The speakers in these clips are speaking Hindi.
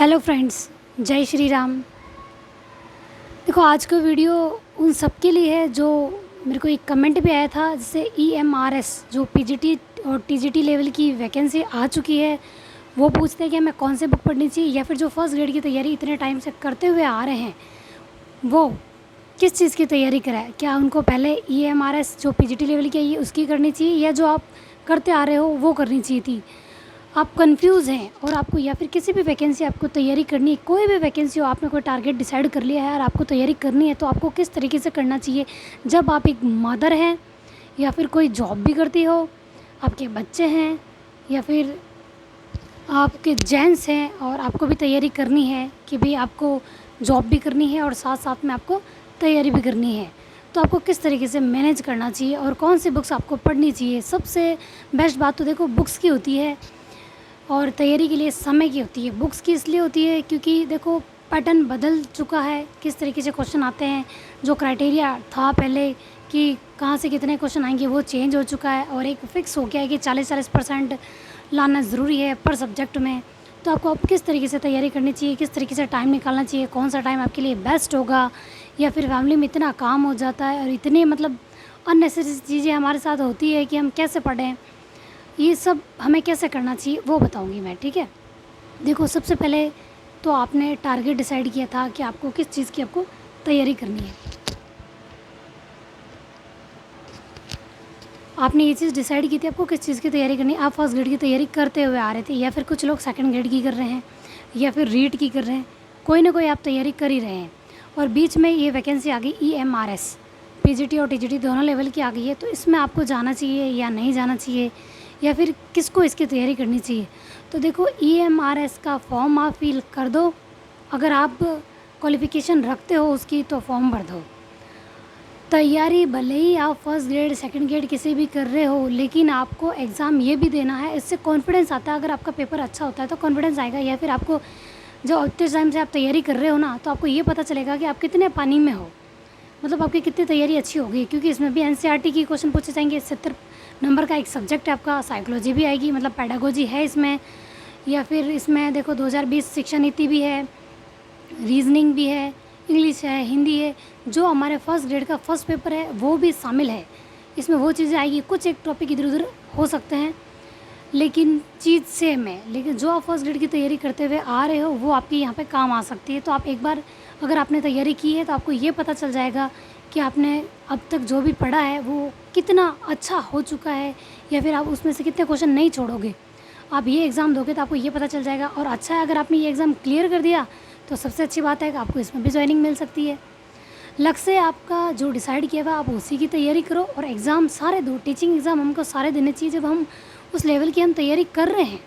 हेलो फ्रेंड्स, जय श्री राम। देखो, आज का वीडियो उन सब के लिए है जो मेरे को एक कमेंट भी आया था, जैसे EMRS जो PGT और TGT लेवल की वैकेंसी आ चुकी है। वो पूछते हैं कि हमें कौन से बुक पढ़नी चाहिए, या फिर जो फर्स्ट ग्रेड की तैयारी इतने टाइम से करते हुए आ रहे हैं वो किस चीज़ की तैयारी कराए। क्या उनको पहले EMRS जो PGT लेवल की है उसकी करनी चाहिए, या जो आप करते आ रहे हो वो करनी चाहिए थी। आप कंफ्यूज हैं और आपको या फिर किसी भी वैकेंसी आपको तैयारी करनी है, कोई भी वैकेंसी हो, आपने कोई टारगेट डिसाइड कर लिया है और आपको तैयारी करनी है, तो आपको किस तरीके से करना चाहिए। जब आप एक मदर हैं या फिर कोई जॉब भी करती हो, आपके बच्चे हैं या फिर आपके जेंट्स हैं और आपको भी तैयारी करनी है कि भाई आपको जॉब भी करनी है और साथ साथ में आपको तैयारी भी करनी है, तो आपको किस तरीके से मैनेज करना चाहिए और कौन सी बुक्स आपको पढ़नी चाहिए। सबसे बेस्ट बात तो देखो बुक्स की होती है और तैयारी के लिए समय की होती है। बुक्स की इसलिए होती है क्योंकि देखो पैटर्न बदल चुका है, किस तरीके से क्वेश्चन आते हैं, जो क्राइटेरिया था पहले कि कहाँ से कितने क्वेश्चन आएंगे वो चेंज हो चुका है और एक फ़िक्स हो गया है कि 40% लाना ज़रूरी है पर सब्जेक्ट में। तो आपको अब किस तरीके से तैयारी करनी चाहिए, किस तरीके से टाइम निकालना चाहिए, कौन सा टाइम आपके लिए बेस्ट होगा, या फिर फैमिली में इतना काम हो जाता है और इतने अननेसेसरी चीज़ें हमारे साथ होती है कि हम कैसे पढ़ें, ये सब हमें कैसे करना चाहिए वो बताऊंगी मैं। ठीक है, देखो सबसे पहले तो आपने टारगेट डिसाइड किया था कि आपको किस चीज़ की आपको तैयारी करनी है। आपने ये चीज़ डिसाइड की थी आपको किस चीज़ की तैयारी करनी है। आप फर्स्ट ग्रेड की तैयारी करते हुए आ रहे थे, या फिर कुछ लोग सेकंड ग्रेड की कर रहे हैं, या फिर रीट की कर रहे हैं, कोई ना कोई आप तैयारी कर ही रहे हैं। और बीच में ये वैकेंसी आ गई EMRS, PGT और TGT दोनों लेवल की आ गई है, तो इसमें आपको जाना चाहिए या नहीं जाना चाहिए, या फिर किसको इसकी तैयारी करनी चाहिए। तो देखो EMRS का फॉर्म आप फिल कर दो, अगर आप क्वालिफ़िकेशन रखते हो उसकी तो फॉर्म भर दो। तैयारी भले ही आप फर्स्ट ग्रेड सेकंड ग्रेड किसी भी कर रहे हो, लेकिन आपको एग्ज़ाम ये भी देना है, इससे कॉन्फिडेंस आता है। अगर आपका पेपर अच्छा होता है तो कॉन्फिडेंस आएगा, या फिर आपको जो इतने टाइम से आप तैयारी कर रहे हो ना, तो आपको ये पता चलेगा कि आप कितने पानी में हो, आपकी कितनी तैयारी अच्छी होगी। क्योंकि इसमें भी NCERT की क्वेश्चन पूछे जाएंगे। 70 नंबर का एक सब्जेक्ट है आपका, साइकोलॉजी भी आएगी, पैडागोजी है इसमें, या फिर इसमें देखो 2020 शिक्षा नीति भी है, रीजनिंग भी है, इंग्लिश है, हिंदी है। जो हमारे फर्स्ट ग्रेड का फर्स्ट पेपर है वो भी शामिल है इसमें, वो चीज़ें आएगी। कुछ एक टॉपिक इधर उधर हो सकते हैं लेकिन चीज़ सेम है, लेकिन जो आप फर्स्ट ग्रेड की तैयारी करते हुए आ रहे हो वो आपके यहाँ पे काम आ सकती है। तो आप एक बार अगर आपने तैयारी की है तो आपको ये पता चल जाएगा कि आपने अब तक जो भी पढ़ा है वो कितना अच्छा हो चुका है, या फिर आप उसमें से कितने क्वेश्चन नहीं छोड़ोगे। आप ये एग्ज़ाम दोगे तो आपको ये पता चल जाएगा। और अच्छा है अगर आपने ये एग्ज़ाम क्लियर कर दिया तो सबसे अच्छी बात है कि आपको इसमें भी ज्वाइनिंग मिल सकती है। लक्ष्य आपका जो डिसाइड किया हुआ आप उसी की तैयारी करो, और एग्ज़ाम सारे दो। टीचिंग एग्ज़ाम हमको सारे देने चाहिए जब हम उस लेवल की हम तैयारी कर रहे हैं।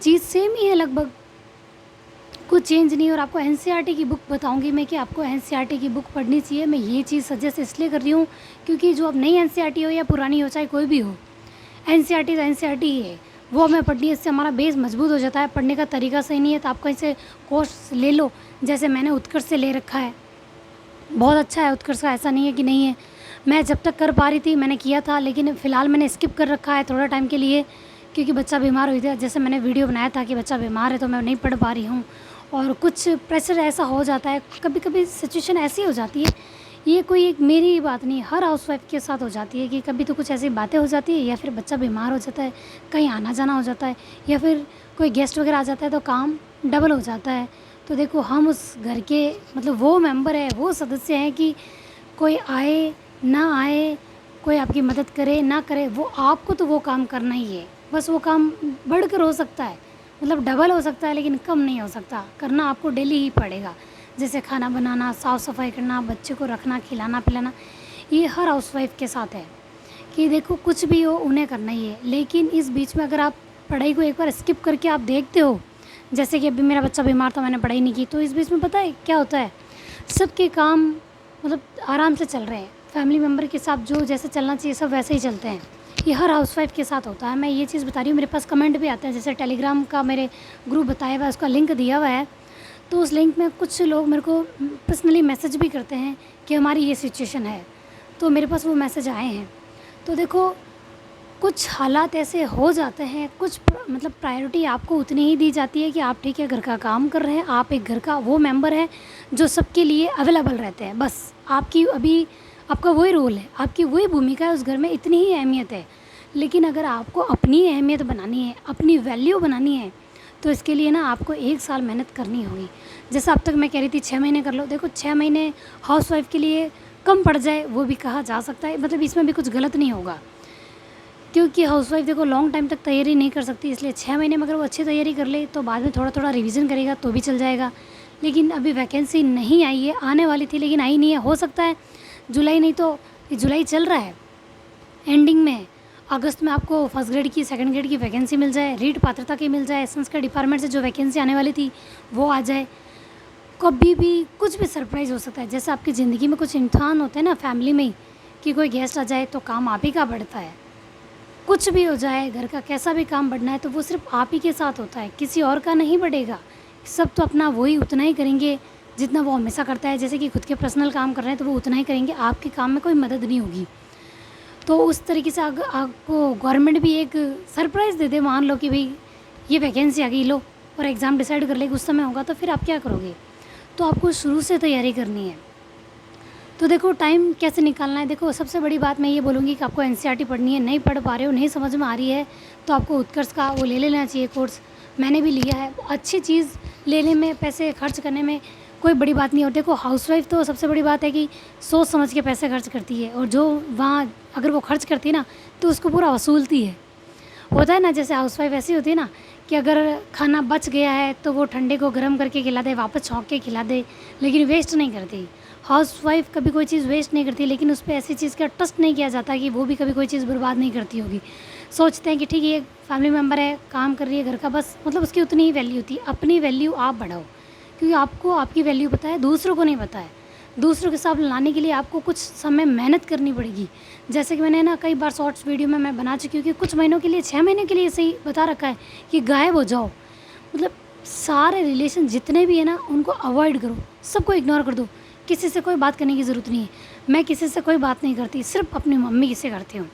चीज़ सेम ही है लगभग, कुछ चेंज नहीं। और आपको NCERT की बुक बताऊंगी मैं कि आपको NCERT की बुक पढ़नी चाहिए। मैं ये चीज़ सजेस्ट इसलिए कर रही हूँ क्योंकि जो अब नई NCERT हो या पुरानी हो, चाहे कोई भी हो, NCERT तो NCERT ही है, वो हमें पढ़नी है। इससे हमारा बेस मजबूत हो जाता है। पढ़ने का तरीका सही नहीं है तो आप कहीं से कोर्स ले लो, जैसे मैंने उत्कर्ष से ले रखा है, बहुत अच्छा है उत्कर्ष का, ऐसा नहीं है कि नहीं है। मैं जब तक कर पा रही थी मैंने किया था, लेकिन फ़िलहाल मैंने स्किप कर रखा है थोड़ा टाइम के लिए, क्योंकि बच्चा बीमार हुई थी। जैसे मैंने वीडियो बनाया था कि बच्चा बीमार है तो मैं नहीं पढ़ पा रही हूँ, और कुछ प्रेशर ऐसा हो जाता है, कभी कभी सिचुएशन ऐसी हो जाती है। ये कोई एक मेरी ही बात नहीं, हर हाउसवाइफ के साथ हो जाती है कि कभी तो कुछ ऐसी बातें हो जाती है, या फिर बच्चा बीमार हो जाता है, कहीं आना जाना हो जाता है, या फिर कोई गेस्ट वगैरह आ जाता है तो काम डबल हो जाता है। तो देखो हम उस घर के वो मेंबर है, वो सदस्य हैं कि कोई आए ना आए, कोई आपकी मदद करे ना करे, वो आपको तो वो काम करना ही है। बस वो काम बढ़कर हो सकता है, डबल हो सकता है, लेकिन कम नहीं हो सकता। करना आपको डेली ही पड़ेगा, जैसे खाना बनाना, साफ़ सफाई करना, बच्चे को रखना, खिलाना पिलाना। ये हर हाउसवाइफ के साथ है कि देखो कुछ भी हो उन्हें करना ही है। लेकिन इस बीच में अगर आप पढ़ाई को एक बार स्किप करके आप देखते हो, जैसे कि अभी मेरा बच्चा बीमार था मैंने पढ़ाई नहीं की, तो इस बीच में पता है क्या होता है, सबके काम आराम से चल रहे हैं, फैमिली मेम्बर के साथ जो जैसे चलना चाहिए सब वैसे ही चलते हैं। ये हर हाउसवाइफ के साथ होता है। मैं ये चीज़ बता रही हूँ, मेरे पास कमेंट भी आते हैं, जैसे टेलीग्राम का मेरे ग्रुप बताया हुआ है, उसका लिंक दिया हुआ है, तो उस लिंक में कुछ लोग मेरे को पर्सनली मैसेज भी करते हैं कि हमारी ये सिचुएशन है, तो मेरे पास वो मैसेज आए हैं। तो देखो कुछ हालात ऐसे हो जाते हैं, कुछ मतलब प्रायोरिटी आपको उतनी ही दी जाती है कि आप ठीक है घर का काम कर रहे हैं, आप एक घर का वो मेंबर हैं जो सबके लिए अवेलेबल रहते हैं। बस आपकी अभी आपका वही रोल है, आपकी वही भूमिका है उस घर में, इतनी ही अहमियत है। लेकिन अगर आपको अपनी अहमियत बनानी है, अपनी वैल्यू बनानी है, तो इसके लिए ना आपको 1 साल मेहनत करनी होगी। जैसा अब तक मैं कह रही थी 6 महीने कर लो, देखो 6 महीने हाउसवाइफ़ के लिए कम पड़ जाए वो भी कहा जा सकता है, मतलब इसमें भी कुछ गलत नहीं होगा, क्योंकि हाउसवाइफ़ देखो लॉन्ग टाइम तक तैयारी नहीं कर सकती। इसलिए 6 महीने में अगर वो अच्छी तैयारी कर ले तो बाद में थोड़ा थोड़ा रिवीजन करेगा तो भी चल जाएगा। लेकिन अभी वैकेंसी नहीं आई है, आने वाली थी लेकिन आई नहीं है। हो सकता है जुलाई, नहीं तो जुलाई चल रहा है, एंडिंग में अगस्त में आपको फर्स्ट ग्रेड की, सेकंड ग्रेड की वैकेंसी मिल जाए, रीट पात्रता की मिल जाए, संस्कृत डिपार्टमेंट से जो वैकेंसी आने वाली थी वो आ जाए। कभी भी कुछ भी सरप्राइज़ हो सकता है। जैसे आपकी ज़िंदगी में कुछ इम्तिहान होते हैं ना फैमिली में ही, कि कोई गेस्ट आ जाए तो काम आप ही का बढ़ता है। कुछ भी हो जाए, घर का कैसा भी काम बढ़ना है तो वो सिर्फ आप ही के साथ होता है, किसी और का नहीं बढ़ेगा। सब तो अपना वही उतना ही करेंगे जितना वो हमेशा करता है। जैसे कि खुद के पर्सनल काम कर रहे हैं तो वो उतना ही करेंगे, आपके काम में कोई मदद नहीं होगी। तो उस तरीके से आपको गवर्नमेंट भी एक सरप्राइज़ दे दे, मान लो कि भाई ये वैकेंसी आ गई, लो, और एग्ज़ाम डिसाइड कर ले उस समय होगा, तो फिर आप क्या करोगे? तो आपको शुरू से तैयारी करनी है। तो देखो टाइम कैसे निकालना है। देखो सबसे बड़ी बात मैं ये बोलूँगी कि आपको एनसीईआरटी पढ़नी है, नहीं पढ़ पा रहे हो, नहीं समझ में आ रही है, तो आपको उत्कर्ष का वो ले लेना चाहिए कोर्स। मैंने भी लिया है। अच्छी चीज़ लेने में, पैसे खर्च करने में कोई बड़ी बात नहीं। और देखो हाउसवाइफ़ तो सबसे बड़ी बात है कि सोच समझ के पैसे खर्च करती है, और जो वहाँ अगर वो खर्च करती है ना तो उसको पूरा वसूलती है। होता है ना, जैसे हाउसवाइफ़ ऐसी होती है ना कि अगर खाना बच गया है तो वो ठंडे को गर्म करके खिला दे, वापस छौंक के खिला दे, लेकिन वेस्ट नहीं करती। हाउसवाइफ़ कभी कोई चीज़ वेस्ट नहीं करती, लेकिन उस पे ऐसी चीज़ का ट्रस्ट नहीं किया जाता कि वो भी कभी कोई चीज़ बर्बाद नहीं करती होगी। सोचते हैं कि ठीक है ये फैमिली मेम्बर है, काम कर रही है घर का, बस मतलब उसकी उतनी ही वैल्यू होती है। अपनी वैल्यू आप बढ़ाओ, क्योंकि आपको आपकी वैल्यू पता है, दूसरों को नहीं पता है। दूसरों के साथ लाने के लिए आपको कुछ समय मेहनत करनी पड़ेगी। जैसे कि मैंने ना कई बार शॉर्ट्स वीडियो में मैं बना चुकी हूँ कि कुछ महीनों के लिए, 6 महीने के लिए सही बता रखा है कि गायब हो जाओ। मतलब सारे रिलेशन जितने भी है ना उनको अवॉइड करो, सबको इग्नोर कर दो। किसी से कोई बात करने की ज़रूरत नहीं है। मैं किसी से कोई बात नहीं करती, सिर्फ अपनी मम्मी से करती हूँ।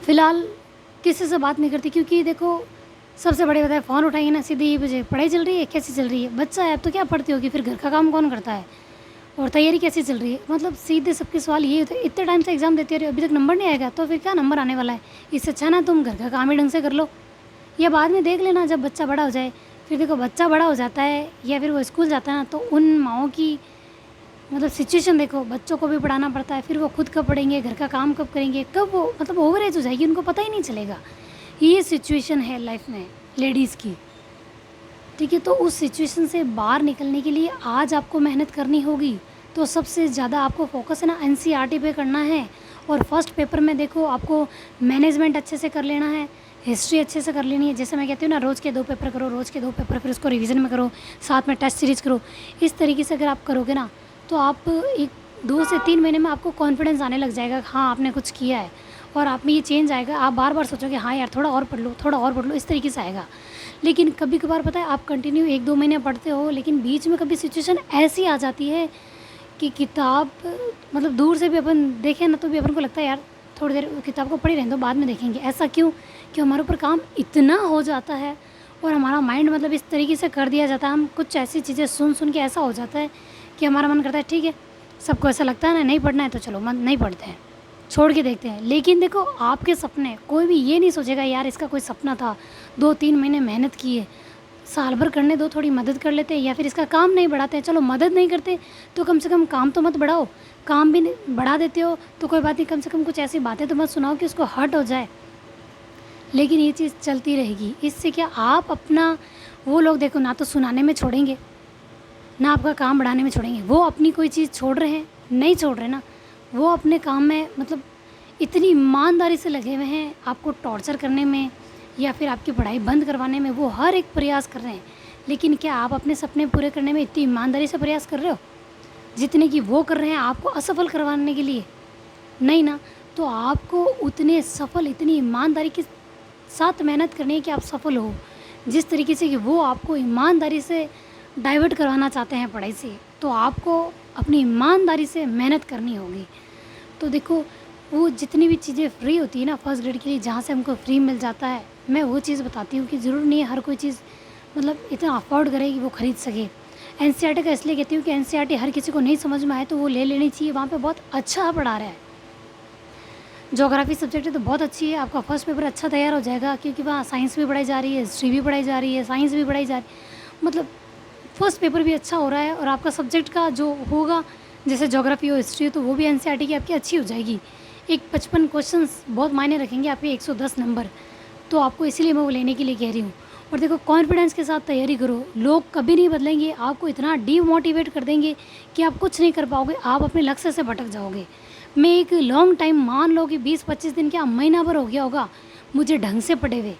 फ़िलहाल किसी से बात नहीं करती, क्योंकि देखो सबसे बड़ी बात है, फ़ोन उठाएंगे ना सीधे ये बजे, पढ़ाई चल रही है, कैसी चल रही है, बच्चा है अब तो क्या पढ़ती होगी, फिर घर का काम कौन करता है, और तैयारी कैसी चल रही है। मतलब सीधे सबके सवाल ये होते हैं, इतने टाइम से एग्ज़ाम देते रहे, अभी तक नंबर नहीं आएगा, तो फिर क्या नंबर आने वाला है। इससे अच्छा ना तुम घर का काम ही ढंग से कर लो, या बाद में देख लेना जब बच्चा बड़ा हो जाए। फिर देखो बच्चा बड़ा हो जाता है या फिर वो स्कूल जाता है ना, तो उन माओं की मतलब सिचुएशन देखो, बच्चों को भी पढ़ाना पड़ता है, फिर वो खुद कब पढ़ेंगे, घर का काम कब करेंगे, कब वो मतलब ओवर एज हो जाएगी, उनको पता ही नहीं चलेगा। ये सिचुएशन है लाइफ में लेडीज़ की, ठीक है। तो उस सिचुएशन से बाहर निकलने के लिए आज आपको मेहनत करनी होगी। तो सबसे ज़्यादा आपको फोकस है ना एनसीईआरटी पे करना है। और फर्स्ट पेपर में देखो आपको मैनेजमेंट अच्छे से कर लेना है, हिस्ट्री अच्छे से कर लेनी है। जैसे मैं कहती हूँ ना, रोज़ के 2 पेपर करो, रोज़ के 2 पेपर, फिर उसको रिवीजन में करो, साथ में टेस्ट सीरीज़ करो। इस तरीके से अगर आप करोगे ना तो आप एक 2 से 3 महीने में आपको कॉन्फिडेंस आने लग जाएगा, हाँ आपने कुछ किया है, और आप में ये चेंज आएगा। आप बार बार सोचोगे हाँ यार थोड़ा और पढ़ लो, थोड़ा और पढ़ लो, इस तरीके से आएगा। लेकिन कभी कभार पता है आप कंटिन्यू 1-2 महीने पढ़ते हो, लेकिन बीच में कभी सिचुएशन ऐसी आ जाती है कि किताब मतलब दूर से भी अपन देखें ना तो भी अपन को लगता है यार थोड़ी देर किताब को पढ़ी रहने दो, बाद में देखेंगे। ऐसा क्यों? कि हमारे ऊपर काम इतना हो जाता है और हमारा माइंड मतलब इस तरीके से कर दिया जाता है, हम कुछ ऐसी चीज़ें सुन सुन के ऐसा हो जाता है कि हमारा मन करता है ठीक है, सबको ऐसा लगता है ना नहीं पढ़ना है तो चलो मन नहीं पढ़ते हैं, छोड़ के देखते हैं। लेकिन देखो आपके सपने, कोई भी ये नहीं सोचेगा यार इसका कोई सपना था, 2-3 महीने मेहनत की है, साल भर करने दो, थोड़ी मदद कर लेते हैं, या फिर इसका काम नहीं बढ़ाते हैं। चलो मदद नहीं करते तो कम से कम काम तो मत बढ़ाओ, काम भी बढ़ा देते हो तो कोई बात नहीं, कम से कम कुछ ऐसी बातें तो मत सुनाओ कि उसको हर्ट हो जाए। लेकिन ये चीज़ चलती रहेगी, इससे क्या आप अपना वो लोग देखो ना तो सुनाने में छोड़ेंगे ना आपका काम बढ़ाने में छोड़ेंगे। वो अपनी कोई चीज़ छोड़ रहे हैं, नहीं छोड़ रहे ना, वो अपने काम में मतलब इतनी ईमानदारी से लगे हुए हैं आपको टॉर्चर करने में या फिर आपकी पढ़ाई बंद करवाने में, वो हर एक प्रयास कर रहे हैं। लेकिन क्या आप अपने सपने पूरे करने में इतनी ईमानदारी से प्रयास कर रहे हो जितने कि वो कर रहे हैं आपको असफल करवाने के लिए? नहीं ना। तो आपको उतने सफल, इतनी ईमानदारी के साथ मेहनत करनी है कि आप सफल हो। जिस तरीके से कि वो आपको ईमानदारी से डाइवर्ट करवाना चाहते हैं पढ़ाई से, तो आपको अपनी ईमानदारी से मेहनत करनी होगी। तो देखो वो जितनी भी चीज़ें फ्री होती है ना फर्स्ट ग्रेड के लिए, जहाँ से हमको फ्री मिल जाता है, मैं वो चीज़ बताती हूँ कि ज़रूर नहीं है हर कोई चीज़ मतलब इतना अफोर्ड करे कि वो ख़रीद सके। एनसीईआरटी का इसलिए कहती हूँ कि एनसीईआरटी हर किसी को नहीं समझ में आए तो वो ले लेनी चाहिए, वहाँ पे बहुत अच्छा पढ़ा रहा है। ज्योग्राफी सब्जेक्ट है तो बहुत अच्छी है, आपका फर्स्ट पेपर अच्छा तैयार हो जाएगा, क्योंकि वहाँ साइंस भी पढ़ाई जा रही है, हिस्ट्री भी पढ़ाई जा रही है, साइंस भी पढ़ाई जा रही है, मतलब फर्स्ट पेपर भी अच्छा हो रहा है। और आपका सब्जेक्ट का जो होगा, जैसे ज्योग्राफी हो, हिस्ट्री हो, तो वो भी एनसीईआरटी की आपकी अच्छी हो जाएगी। एक 55 क्वेश्चंस बहुत मायने रखेंगे, आपके 110 नंबर, तो आपको इसीलिए मैं वो लेने के लिए कह रही हूँ। और देखो कॉन्फिडेंस के साथ तैयारी करो, लोग कभी नहीं बदलेंगे, आपको इतना डीमोटिवेट कर देंगे कि आप कुछ नहीं कर पाओगे, आप अपने लक्ष्य से भटक जाओगे। मैं एक लॉन्ग टाइम, मान लो कि 20-25 दिन, क्या महीना भर हो गया होगा मुझे ढंग से पढ़े हुए,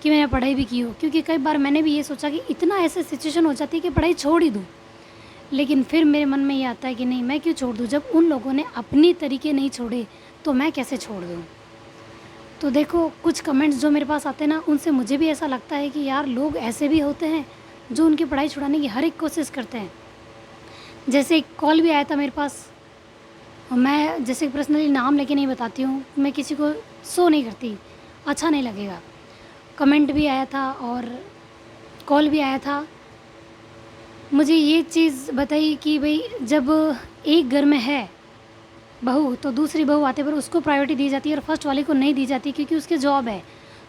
कि मैंने पढ़ाई भी की हो, क्योंकि कई बार मैंने भी ये सोचा कि इतना ऐसे सिचुएशन हो जाती है कि पढ़ाई छोड़ ही दूँ, लेकिन फिर मेरे मन में ये आता है कि नहीं, मैं क्यों छोड़ दूँ, जब उन लोगों ने अपनी तरीके नहीं छोड़े तो मैं कैसे छोड़ दूँ। तो देखो कुछ कमेंट्स जो मेरे पास आते हैं ना, उनसे मुझे भी ऐसा लगता है कि यार लोग ऐसे भी होते हैं जो उनकी पढ़ाई छुड़ाने की हर एक कोशिश करते हैं। जैसे एक कॉल भी आया था मेरे पास, और मैं जैसे पर्सनली नाम लेके नहीं बताती हूँ, मैं किसी को शो नहीं करती, अच्छा नहीं लगेगा। कमेंट भी आया था और कॉल भी आया था, मुझे ये चीज़ बताई कि भाई जब एक घर में है बहू, तो दूसरी बहू आते पर उसको प्रायोरिटी दी जाती है और फर्स्ट वाले को नहीं दी जाती, क्योंकि उसके जॉब है।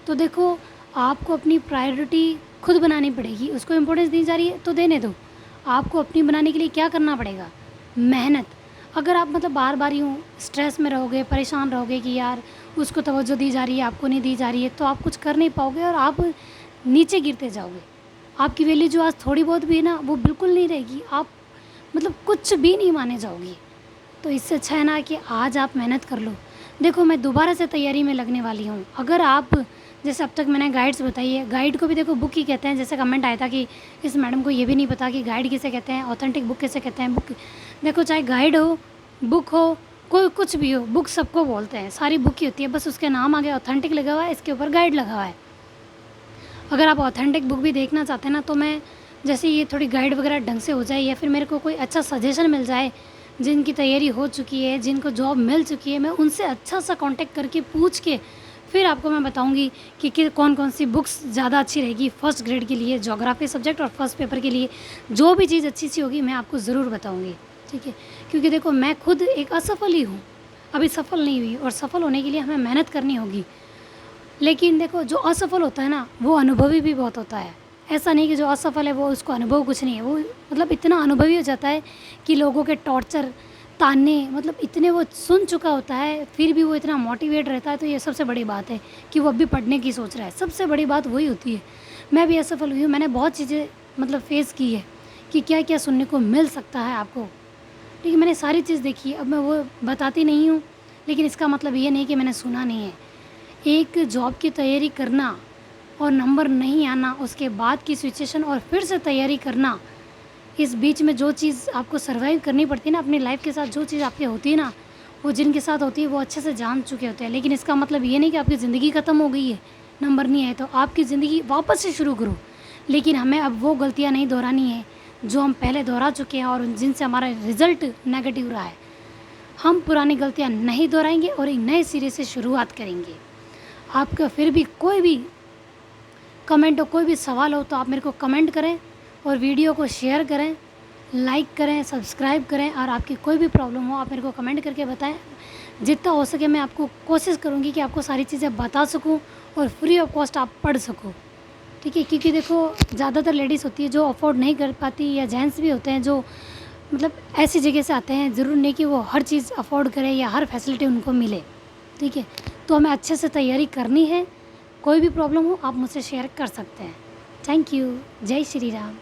तो देखो आपको अपनी प्रायोरिटी खुद बनानी पड़ेगी, उसको इम्पोर्टेंस दी जा रही है तो देने दो। आपको अपनी बनाने के लिए क्या करना पड़ेगा, मेहनत। अगर आप मतलब बार बार यूँ स्ट्रेस में रहोगे, परेशान रहोगे कि यार उसको तवज्जो दी जा रही है, आपको नहीं दी जा रही है, तो आप कुछ कर नहीं पाओगे और आप नीचे गिरते जाओगे। आपकी वैल्यू जो आज थोड़ी बहुत भी है ना, वो बिल्कुल नहीं रहेगी, आप मतलब कुछ भी नहीं माने जाओगी। तो इससे अच्छा है ना कि आज आप मेहनत कर लो। देखो मैं दोबारा से तैयारी में लगने वाली हूँ। अगर आप, जैसे अब तक मैंने गाइड्स बताई है, गाइड को भी देखो बुक ही कहते हैं। जैसे कमेंट आया था कि इस मैडम को ये भी नहीं पता कि गाइड किसे कहते हैं, ऑथेंटिक बुक किसे कहते हैं। बुक देखो, चाहे गाइड हो, बुक हो, कोई कुछ भी हो, बुक सबको बोलते हैं, सारी बुक ही होती है, बस उसके नाम आगे ऑथेंटिक लगा हुआ है, इसके ऊपर गाइड लगा हुआ है। अगर आप ऑथेंटिक बुक भी देखना चाहते हैं ना, तो मैं जैसे ये थोड़ी गाइड वगैरह ढंग से हो जाए, या फिर मेरे को कोई अच्छा सजेशन मिल जाए, जिनकी तैयारी हो चुकी है, जिनको जॉब मिल चुकी है, मैं उनसे अच्छा सा कांटेक्ट करके पूछ के फिर आपको मैं बताऊंगी कि कौन कौन सी बुक्स ज़्यादा अच्छी रहेगी फर्स्ट ग्रेड के लिए, ज्योग्राफी सब्जेक्ट और फर्स्ट पेपर के लिए। जो भी चीज़ अच्छी सी होगी मैं आपको ज़रूर बताऊँगी, ठीक है। क्योंकि देखो मैं खुद एक असफल ही हूँ, अभी सफल नहीं हुई, और सफल होने के लिए हमें मेहनत करनी होगी। लेकिन देखो जो असफल होता है ना, वो अनुभवी भी बहुत होता है। ऐसा नहीं कि जो असफल है वो उसको अनुभव कुछ नहीं है, वो मतलब इतना अनुभवी हो जाता है कि लोगों के टॉर्चर, ताने, मतलब इतने वो सुन चुका होता है, फिर भी वो इतना मोटिवेट रहता है। तो ये सबसे बड़ी बात है कि वो अभी पढ़ने की सोच रहा है, सबसे बड़ी बात वही होती है। मैं भी असफल हुई हूँ, मैंने बहुत चीज़ें मतलब फेस की है कि क्या क्या सुनने को मिल सकता है आपको, ठीक है। मैंने सारी चीज़ देखी है, अब मैं वो बताती नहीं हूँ, लेकिन इसका मतलब ये नहीं कि मैंने सुना नहीं है। एक जॉब की तैयारी करना और नंबर नहीं आना, उसके बाद की सिचुएशन और फिर से तैयारी करना, इस बीच में जो चीज़ आपको सर्वाइव करनी पड़ती है ना अपनी लाइफ के साथ, जो चीज़ आपकी होती है ना, वो जिनके साथ होती है वो अच्छे से जान चुके होते हैं। लेकिन इसका मतलब ये नहीं कि आपकी ज़िंदगी ख़त्म हो गई है, नंबर नहीं आए तो आपकी ज़िंदगी वापस से शुरू करो। लेकिन हमें अब वो गलतियाँ नहीं दोहरानी है जो हम पहले दोहरा चुके हैं और जिनसे हमारा रिज़ल्ट नेगेटिव रहा है। हम पुरानी गलतियाँ नहीं दोहराएंगे और एक नए सिरे से शुरुआत करेंगे। आपका फिर भी कोई भी कमेंट हो, कोई भी सवाल हो, तो आप मेरे को कमेंट करें और वीडियो को शेयर करें, लाइक करें, सब्सक्राइब करें। और आपकी कोई भी प्रॉब्लम हो आप मेरे को कमेंट करके बताएं। जितना हो सके मैं आपको कोशिश करूँगी कि आपको सारी चीज़ें बता सकूँ और फ्री ऑफ कॉस्ट आप पढ़ सको, ठीक है। क्योंकि देखो ज़्यादातर लेडीज़ होती है जो अफोर्ड नहीं कर पाती, या जेंट्स भी होते हैं जो मतलब ऐसी जगह से आते हैं, ज़रूर नहीं कि वो हर चीज़ अफोर्ड करें या हर फैसिलिटी उनको मिले, ठीक है। तो हमें अच्छे से तैयारी करनी है। कोई भी प्रॉब्लम हो आप मुझसे शेयर कर सकते हैं। Thank you. जय श्री राम।